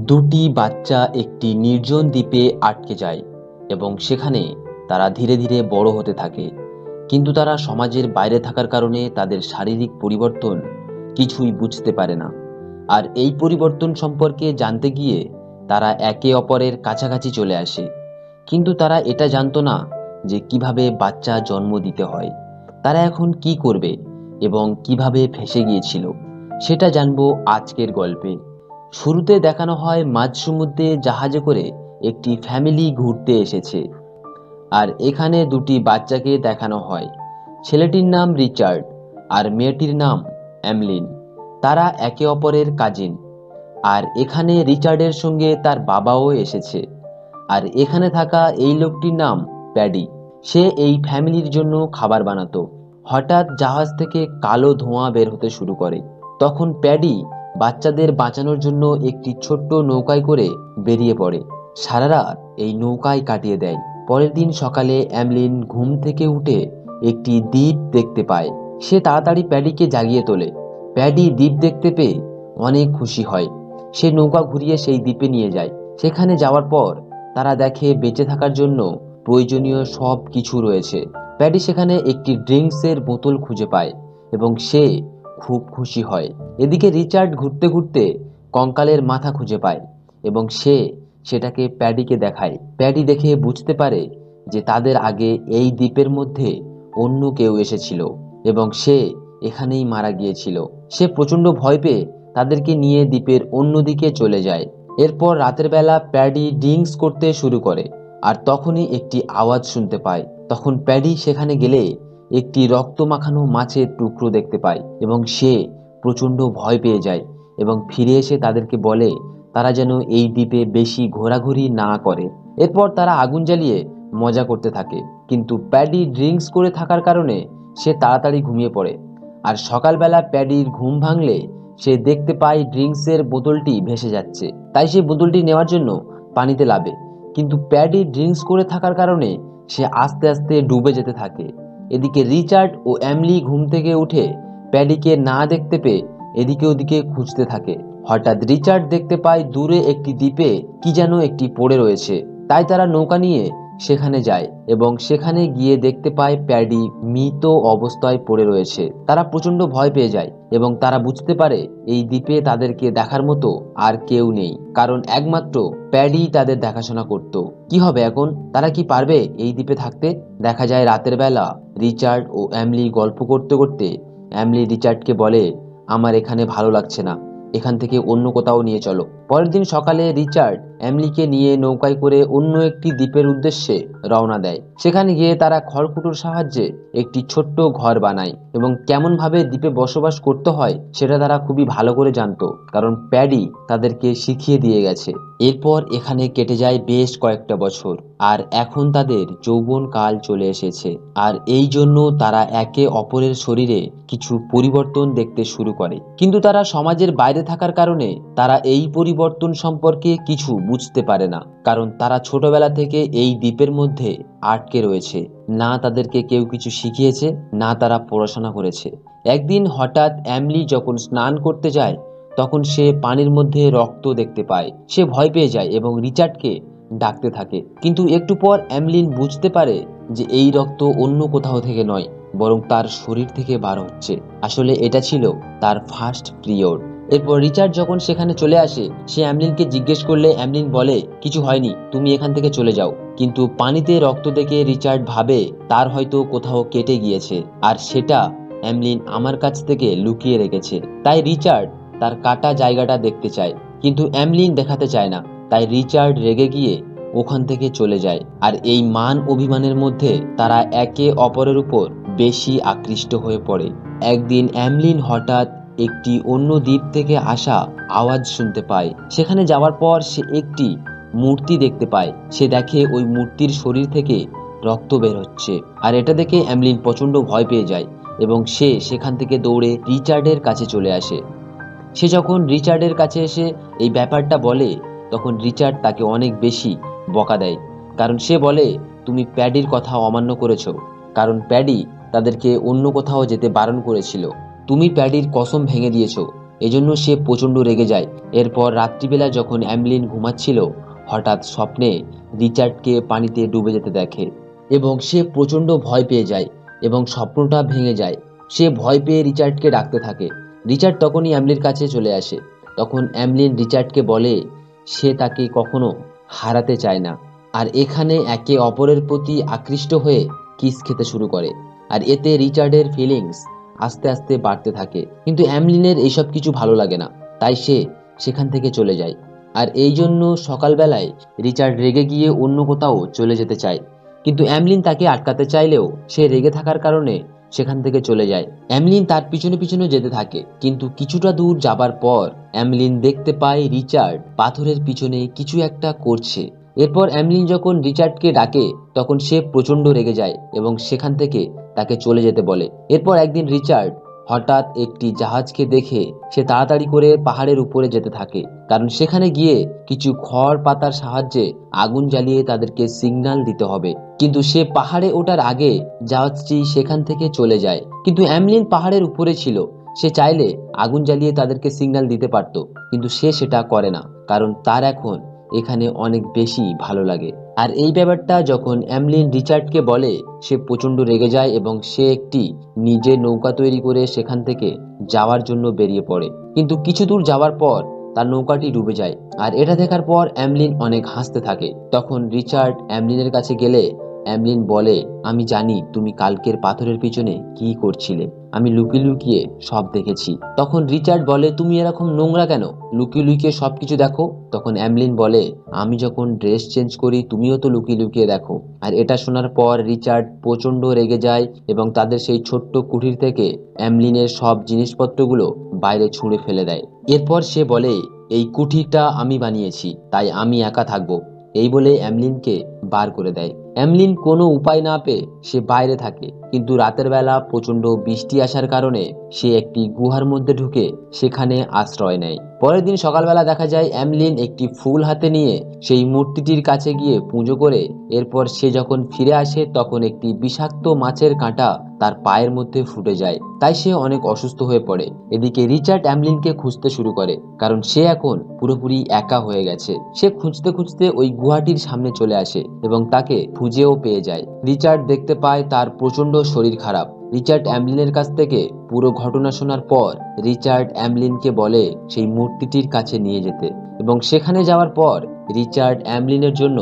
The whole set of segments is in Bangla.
দুটি বাচ্চা একটি নির্জন দ্বীপে আটকে যায় এবং সেখানে তারা ধীরে ধীরে বড় হতে থাকে। কিন্তু তারা সমাজের বাইরে থাকার কারণে তাদের শারীরিক পরিবর্তন কিছুই বুঝতে পারে না। আর এই পরিবর্তন সম্পর্কে জানতে গিয়ে তারা একে অপরের কাছাকাছি চলে আসে। কিন্তু তারা এটা জানতো না যে কিভাবে বাচ্চা জন্ম দিতে হয়, তারা এখন কি করবে এবং কিভাবে ফেঁসে গিয়েছিল সেটা জানবো আজকের গল্পে। শুরুতে দেখানো হয় মাঝ সমুদ্রে জাহাজে করে একটি ফ্যামিলি ঘুরতে এসেছে, আর এখানে দুটি বাচ্চাকে দেখানো হয়। ছেলেটির নাম রিচার্ড আর মেয়েটির নাম অ্যামলিন। তারা একে অপরের কাজিন। আর এখানে রিচার্ডের সঙ্গে তার বাবাও এসেছে। আর এখানে থাকা এই লোকটির নাম প্যাডি। সে এই ফ্যামিলির জন্য খাবার বানাতো। হঠাৎ জাহাজ থেকে কালো ধোঁয়া বের হতে শুরু করে। তখন প্যাডি বাচ্চাদের বাঁচানোর জন্য একটি ছোট্ট নৌকায় করে বেরিয়ে পড়ে। সারা রাত এই নৌকায় কাটিয়ে দেয়। পরের দিন সকালে অ্যামলিন ঘুম থেকে উঠে একটি দ্বীপ দেখতে পায়। সে তাড়াতাড়ি প্যাডিকে জাগিয়ে তোলে। প্যাডি দ্বীপ দেখতে পেয়ে অনেক খুশি হয়। সে নৌকা ঘুরিয়ে সেই দ্বীপে নিয়ে যায়। সেখানে যাওয়ার পর তারা দেখে বেঁচে থাকার জন্য প্রয়োজনীয় সব কিছু রয়েছে। প্যাডি সেখানে একটি ড্রিঙ্কসের বোতল খুঁজে পায় এবং সে খুব খুশি হয়। এদিকে রিচার্ড ঘুরতে ঘুরতে কঙ্কালের মাথা খুঁজে পায় এবং সে সেটাকে প্যাডিকে দেখায়। প্যাডি দেখে বুঝতে পারে যে তাদের আগে এই দ্বীপের মধ্যে অন্য কেউ এসেছিল এবং সে এখানেই মারা গিয়েছিল। সে প্রচন্ড ভয় পেয়ে তাদেরকে নিয়ে দ্বীপের অন্যদিকে চলে যায়। এরপর রাতের বেলা প্যাডি ড্রিঙ্কস করতে শুরু করে, আর তখনই একটি আওয়াজ শুনতে পায়। তখন প্যাডি সেখানে গেলে একটি রক্ত মাখানো মাছের টুকরো দেখতে পায় এবং সে প্রচন্ড ভয় পেয়ে যায় এবং ফিরে এসে তাদেরকে বলে তারা যেন এই দ্বীপে বেশি ঘোরাঘুরি না করে। এরপর তারা আগুন জ্বালিয়ে মজা করতে থাকে, কিন্তু প্যাডি ড্রিঙ্কস করে থাকার কারণে সে তাড়াতাড়ি ঘুমিয়ে পড়ে। আর সকালবেলা প্যাডির ঘুম ভাঙলে সে দেখতে পায় ড্রিঙ্কসের বোতলটি ভেসে যাচ্ছে। তাই সে বোতলটি নেওয়ার জন্য পানিতে নামে, কিন্তু প্যাডি ড্রিঙ্কস করে থাকার কারণে সে আস্তে আস্তে ডুবে যেতে থাকে। এদিকে রিচার্ড ও অ্যামলি ঘুম থেকে উঠে প্যাডিকে না দেখতে পেয়ে এদিকে ওদিকে খুঁজতে থাকে। হঠাৎ রিচার্ড দেখতে পায় দূরে একটি দ্বীপে কি যেন একটি পড়ে রয়েছে। তাই তারা নৌকা নিয়ে সেখানে যায় এবং সেখানে গিয়ে দেখতে পায় প্যাডি মৃত অবস্থায় পড়ে রয়েছে। তারা প্রচন্ড ভয় পেয়ে যায় এবং তারা বুঝতে পারে এই দ্বীপে তাদেরকে দেখার মতো আর কেউ নেই, কারণ একমাত্র প্যাডি তাদের দেখাশোনা করত। কি হবে এখন? তারা কি পারবে এই দ্বীপে থাকতে? দেখা যায় রাতের বেলা রিচার্ড ও অ্যামলি গল্প করতে করতে অ্যামলি রিচার্ডকে বলে, আমার এখানে ভালো লাগছে না, এখান থেকে অন্য কোথাও নিয়ে চলো। পরের দিন সকালে রিচার্ড অ্যামলিকে নিয়ে নৌকায় করে অন্য একটি দ্বীপের উদ্দেশ্যে রওনা দেয়। সেখানে গিয়ে তারা খড়কুটোর সাহায্যে একটি ছোট্ট ঘর বানায় এবং কেমন ভাবে দ্বীপে বসবাস করতে হয় সেটা তারা খুবই ভালো করে জানতো, কারণ প্যাডি তাদেরকে শিখিয়ে দিয়ে গেছে। এরপর এখানে কেটে যায় বেশ কয়েকটা বছর, আর এখন তাদের যৌবন কাল চলে এসেছে। আর এই জন্য তারা একে অপরের শরীরে কিছু পরিবর্তন দেখতে শুরু করে। কিন্তু তারা সমাজের বাইরে থাকার কারণে তারা এই পরিবর্তন সম্পর্কে কিছু বুঝতে পারে না, কারণ তারা ছোটবেলা থেকে এই দ্বীপের মধ্যে আটকে রয়েছে। না তাদেরকে কেউ কিছু শিখিয়েছে, না তারা পড়াশোনা করেছে। একদিন হঠাৎ অ্যামলি যখন স্নান করতে যায় তখন সে পানির মধ্যে রক্ত দেখতে পায়। সে ভয় পেয়ে যায় এবং রিচার্ডকে ডাকতে থাকে, কিন্তু একটু পর অ্যামলিন বুঝতে পারে যে এই রক্ত অন্য কোথাও থেকে নয়, বরং তার শরীর থেকে বার হচ্ছে। আসলে এটা ছিল তার ফার্স্ট পিরিয়ড। এরপর রিচার্ড যখন সেখানে চলে আসে, সে অ্যামলিনকে জিজ্ঞেস করলে অ্যামলিন বলে, কিছু হয়নি, তুমি এখান থেকে চলে যাও। কিন্তু পানিতে রক্ত দেখে রিচার্ড ভাবে তার হয়তো কোথাও কেটে গিয়েছে, আর সেটা অ্যামলিন আমার কাছ থেকে লুকিয়ে রেখেছে। তাই রিচার্ড তার কাটা জায়গাটা দেখতে চায়, কিন্তু অ্যামলিন দেখাতে চায় না। তাই রিচার্ড রেগে গিয়ে ওখান থেকে চলে যায়। আর এই মান অভিমানের মধ্যে তারা একে অপরের উপর বেশি আকৃষ্ট হয়ে পড়ে। একদিন অ্যামলিন হঠাৎ একটি অন্য দ্বীপ থেকে আসা আওয়াজ শুনতে পায়। সেখানে যাওয়ার পর সে একটি মূর্তি দেখতে পায়। সে দেখে ওই মূর্তির শরীর থেকে রক্ত বের হচ্ছে, আর এটা দেখে অ্যামলিন প্রচন্ড ভয় পেয়ে যায় এবং সে সেখান থেকে দৌড়ে রিচার্ডের কাছে চলে আসে। সে যখন রিচার্ডের কাছে এসে এই ব্যাপারটা বলে তখন রিচার্ড তাকে অনেক বেশি বকা দেয়, কারণ সে বলে, তুমি প্যাডির কথা অমান্য করেছ, কারণ প্যাডি তাদেরকে অন্য কোথাও যেতে বারণ করেছিল। তুমি প্যাডির কসম ভেঙে দিয়েছ এজন্য সে প্রচণ্ড রেগে যায়। এরপর রাত্রিবেলা যখন অ্যামলিন ঘুমাচ্ছিল, হঠাৎ স্বপ্নে রিচার্ডকে পানিতে ডুবে যেতে দেখে এবং সে প্রচণ্ড ভয় পেয়ে যায় এবং স্বপ্নটা ভেঙে যায়। সে ভয় পেয়ে রিচার্ডকে ডাকতে থাকে। রিচার্ড তখনই অ্যামলির কাছে চলে আসে। তখন অ্যামলিন রিচার্ডকে বলে সে তাকে কখনো হারাতে চায় না, আর এখানে একে অপরের প্রতি আকৃষ্ট হয়ে কিস খেতে শুরু করে। আর এতে রিচার্ডের ফিলিংস আস্তে আস্তে বাড়তে থাকে। কিন্তু অ্যামলিনের এইসব কিছু ভালো লাগে না, তাই সে সেখান থেকে চলে যায়। আর এই জন্য সকালবেলায় রিচার্ড রেগে গিয়ে অন্য কোথাও চলে যেতে চায়, কিন্তু অ্যামলিন তাকে আটকাতে চাইলেও সে রেগে থাকার কারণে সেখান থেকে চলে যায়। অ্যামলিন তার পিছনে পিছনে যেতে থাকে, কিন্তু কিছুটা দূর যাবার পর অ্যামলিন দেখতে পায় রিচার্ড পাথরের পিছনে কিছু একটা করছে। এরপর অ্যামলিন যখন রিচার্ডকে ডাকে তখন সে প্রচণ্ড রেগে যায় এবং সেখান থেকে তাকে চলে যেতে বলে। এরপর একদিন রিচার্ড হঠাৎ একটি জাহাজকে দেখে সে তাড়াতাড়ি করে পাহাড়ের উপরে যেতে থাকে, কারণ সেখানে গিয়ে কিছু খড় পাতার সাহায্যে আগুন জ্বালিয়ে তাদেরকে সিগন্যাল দিতে হবে। কিন্তু সে পাহাড়ে ওঠার আগে জাহাজটি সেখান থেকে চলে যায়। কিন্তু অ্যামলিন পাহাড়ের উপরে ছিল, সে চাইলে আগুন জ্বালিয়ে তাদেরকে সিগন্যাল দিতে পারত, কিন্তু সে সেটা করে না, কারণ তার এখন এখানে অনেক বেশি ভালো লাগে। আর এই ব্যাপারটা যখন অ্যামলিন রিচার্ডকে বলে, সে প্রচণ্ড রেগে যায় এবং সে একটি নিজের নৌকা তৈরি করে সেখান থেকে যাওয়ার জন্য বেরিয়ে পড়ে। কিন্তু কিছু দূর যাওয়ার পর তার নৌকাটি ডুবে যায়। আর এটা দেখার পর অ্যামলিন অনেক হাসতে থাকে। তখন রিচার্ড অ্যামলিনের কাছে গেলে অ্যামলিন বলে, আমি জানি তুমি কালকের পাথরের পিছনে কি করছিলে, আমি লুকিয়ে লুকিয়ে সব দেখেছি। তখন রিচার্ড বলে, তুমি এরকম নোংরা কেন, লুকিয়ে লুকিয়ে সবকিছু দেখো। তখন অ্যামলিন বলে, আমি যখন ড্রেস চেঞ্জ করি তুমিও তো লুকিয়ে লুকিয়ে দেখো। আর এটা শোনার পর রিচার্ড প্রচণ্ড রেগে যায় এবং তাদের সেই ছোট্ট কুঠির থেকে অ্যামলিনের সব জিনিসপত্রগুলো বাইরে ছুঁড়ে ফেলে দেয়। এরপর সে বলে, এই কুঠিরটা আমি বানিয়েছি, তাই আমি একা থাকবো, এই বলে অ্যামলিনকে বার করে দেয়। অ্যামলিন কোনো উপায় না পেয়ে সে বাইরে থাকে, কিন্তু রাতের বেলা প্রচণ্ড বৃষ্টি আসার কারণে সে একটি গুহার মধ্যে ঢুকে সেখানে আশ্রয় নেয়। পরের দিন সকালবেলা দেখা যায় অ্যামলিন একটি ফুল হাতে নিয়ে সেই মূর্তিটির কাছে গিয়ে পুজো করে এরপর সে যখন ফিরে আসে তখন একটি বিষাক্ত মাছের কাঁটা তার পায়ের মধ্যে ফুটে যায়, তাই সে অনেক অসুস্থ হয়ে পড়ে। এদিকে রিচার্ড অ্যামলিনকে খুঁজতে শুরু করে, কারণ সে এখন পুরোপুরি একা হয়ে গেছে। সে খুঁজতে খুঁজতে ওই গুহাটির সামনে চলে আসে এবং তাকে খুঁজেও পেয়ে যায়। রিচার্ড দেখতে পায় তার প্রচণ্ড শরীর খারাপ। রিচার্ড অ্যামলিনের কাছ থেকে পুরো ঘটনা শোনার পর রিচার্ড অ্যামলিনকে বলে সেই মূর্তিটির কাছে নিয়ে যেতে, এবং সেখানে যাওয়ার পর রিচার্ড অ্যামলিনের জন্য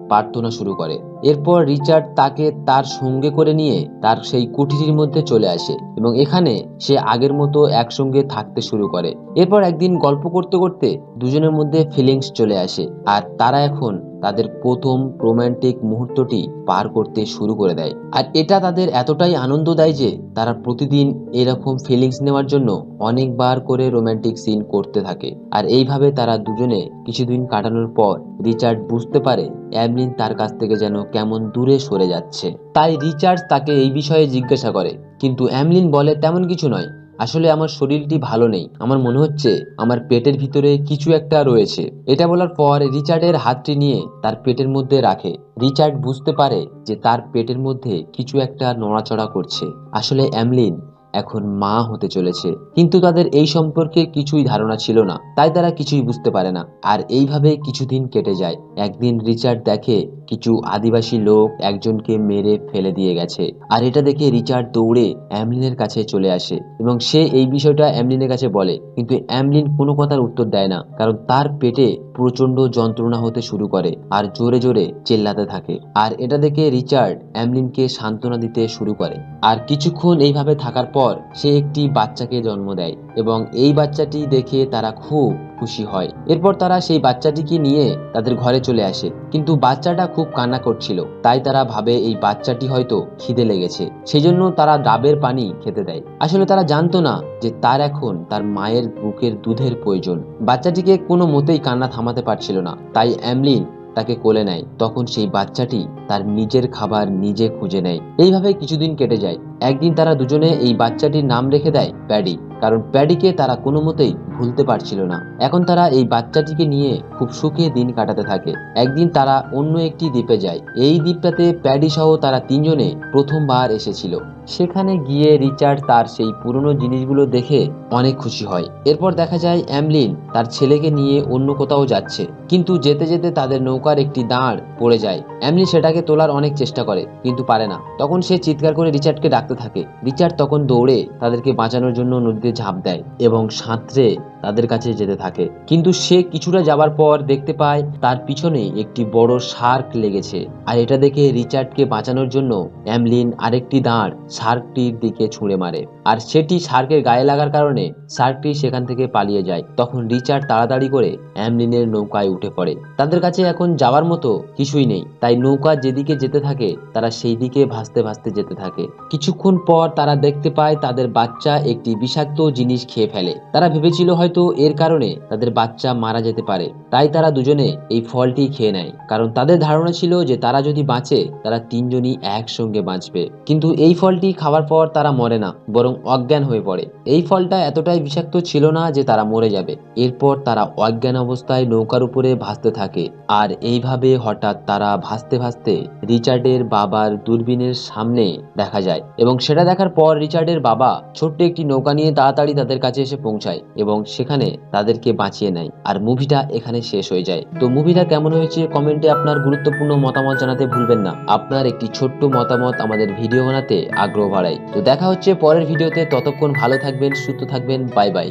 প্রার্থনা শুরু করে। এরপর রিচার্ড তাকে তার সঙ্গে করে নিয়ে তার সেই কুঠিরের মধ্যে চলে আসে এবং এখানে সে আগের মতো একসঙ্গে থাকতে শুরু করে। এরপর একদিন গল্প করতে করতে দুজনের মধ্যে ফিলিংস চলে আসে আর তারা এখন তাদের প্রথম রোমান্টিক মুহূর্তটি পার করতে শুরু করে দেয়। আর এটা তাদের এতটাই আনন্দ দেয় যে তারা প্রতিদিন এরকম ফিলিংস নেওয়ার জন্য অনেকবার করে রোমান্টিক সিন করতে থাকে। আর এইভাবে তারা দুজনে কিছুদিন কাটানোর পর রিচার্ড বুঝতে পারে অ্যামলিন তার কাছ থেকে যেন কেমন দূরে সরে যাচ্ছে। তাই রিচার্ড তাকে এই বিষয়ে জিজ্ঞাসা করে, কিন্তু অ্যামলিন বলে তেমন কিছু নয়, আসলে আমার শরীরটি ভালো নেই, আমার মনে হচ্ছে আমার পেটের ভিতরে কিছু একটা রয়েছে। এটা বলার পর রিচার্ডের হাতটি নিয়ে তার পেটের মধ্যে রাখে। রিচার্ড বুঝতে পারে যে তার পেটের মধ্যে কিছু একটা নড়াচড়া করছে। আসলে অ্যামলিন এখন মা হতে চলেছে, কিন্তু তাদের এই সম্পর্কে কিছুই ধারণা ছিল না, তাই তারা কিছুই বুঝতে পারে না। আর এইভাবে কিছুদিন কেটে যায়। একদিন রিচার্ড দেখে কিছু আদিবাসী লোক একজনকে মেরে ফেলে দিয়ে গেছে। আর এটা দেখে রিচার্ড দৌড়ে অ্যামলিনের কাছে চলে আসে এবং সে এই বিষয়টা অ্যামলিনের কাছে বলে, কিন্তু অ্যামলিন কোনো কথার উত্তর দেয় না, কারণ তার পেটে প্রচন্ড যন্ত্রণা হতে শুরু করে আর জোরে জোরে চেল্লাতে থাকে। আর এটা দেখে রিচার্ড অ্যামলিনকে সান্ত্বনা দিতে শুরু করে। আর কিছুক্ষণ এইভাবে থাকার পর সে একটি বাচ্চাকে জন্ম দেয় এবং এই বাচ্চাটি দেখে তারা খুব খুশি হয়। এরপর তারা সেই বাচ্চাটিকে নিয়ে তাদের ঘরে চলে আসে, কিন্তু বাচ্চাটা খুব কান্না করছিল, তাই তারা ভাবে এই বাচ্চাটি হয়তো খিদে লেগেছে, সেই জন্য তারা ডাবের পানি খেতে দেয়। আসলে তারা জানতো না যে তার এখন তার মায়ের বুকের দুধের প্রয়োজন। বাচ্চাটিকে কোনো মতেই কান্না থামাতে পারছিল না, তাই অ্যামলিন তাকে কোলে নেয়। তখন সেই বাচ্চাটি তার নিজের খাবার নিজে খুঁজে নেয়। এইভাবে কিছুদিন কেটে যায়। একদিন তারা দুজনে এই বাচ্চাটির নাম রেখে দেয় প্যাডি, কারণ প্যাডিকে তারা কোনো মতেই ভুলতে পারছিল না। এখন তারা এই বাচ্চাটিকে নিয়ে খুব সুখে দিন কাটাতে থাকে। একদিন তারা অন্য একটি দ্বীপে যায়। এই দ্বীপটাতে প্যাডি সহ তারা তিনজনে প্রথমবার এসেছিল। সেখানে গিয়ে রিচার্ড তার সেই পুরনো জিনিসগুলো দেখে অনেক খুশি হয়। এরপর দেখা যায় অ্যামলিন তার ছেলেকে নিয়ে অন্য কোথাও যাচ্ছে, কিন্তু যেতে যেতে তাদের নৌকার একটি দাঁড় পড়ে যায়। অ্যামলিন সেটাকে তোলার অনেক চেষ্টা করে কিন্তু পারে না। তখন সে চিৎকার করে রিচার্ডকে ডাকতে থাকে। রিচার্ড তখন দৌড়ে তাদেরকে বাঁচানোর জন্য নদীতে ঝাঁপ দেয় এবং সাঁতরে তাদের কাছে যেতে থাকে। কিন্তু সে কিছুটা যাবার পর দেখতে পায় তার পিছনে একটি বড় শার্ক লেগেছে। আর এটা দেখে রিচার্ডকে বাঁচানোর জন্য অ্যামলিন আরেকটি দাঁড় শার্কটির দিকে ছুঁড়ে মারে, আর সেটি শার্কের গায়ে লাগার কারণে শার্কটি সেখান থেকে পালিয়ে যায়। তখন রিচার্ড তাড়াতাড়ি করে অ্যামলিনের নৌকায় উঠে পড়ে। তাদের কাছে এখন যাওয়ার মতো কিছুই নেই, তাই নৌকা যেদিকে যেতে থাকে তারা সেই দিকে ভাসতে ভাসতে যেতে থাকে। কিছুক্ষণ পর তারা দেখতে পায় তাদের বাচ্চা একটি বিষাক্ত জিনিস খেয়ে ফেলে। তারা ভেবেছিল হয়তো এর কারণে তাদের বাচ্চা মারা যেতে পারে, তাই তারা দুজনে এই ফলটি খেয়ে নেয়, কারণ তাদের ধারণা ছিল যে তারা যদি বাঁচে তারা তিনজনই একসঙ্গে বাঁচবে। কিন্তু এই ফলটি খাওয়ার পর তারা মরে না, বরং অজ্ঞান হয়ে পড়ে। এই ফলটা এতটাই বিষাক্ত ছিল না যে তারা মরে যাবে। এরপর তারা অজ্ঞান অবস্থায় নৌকার উপরে ভাসতে থাকে। আর এইভাবে হঠাৎ তারা ভাসতে ভাসতে রিচার্ডের বাবার দূরবীনের সামনে দেখা যায়, এবং সেটা দেখার পর রিচার্ডের বাবা ছোট্ট একটি নৌকা নিয়ে তাড়াতাড়ি তাদের কাছে এসে পৌঁছায় এবং সেখানে তাদেরকে বাঁচিয়ে নেয়। আর মুভিটা এখানে শেষ হয়ে যায়। তো মুভিটা কেমন হয়েছে কমেন্টে আপনার গুরুত্বপূর্ণ মতামত জানাতে ভুলবেন না। আপনার একটি ছোট্ট মতামত আমাদের ভিডিও বানাতে আগ্রহ বাড়ায়। তো দেখা হচ্ছে পরের ভিডিওতে। ততক্ষণ ভালো থাকবেন, সুস্থ থাকবেন। Bye bye.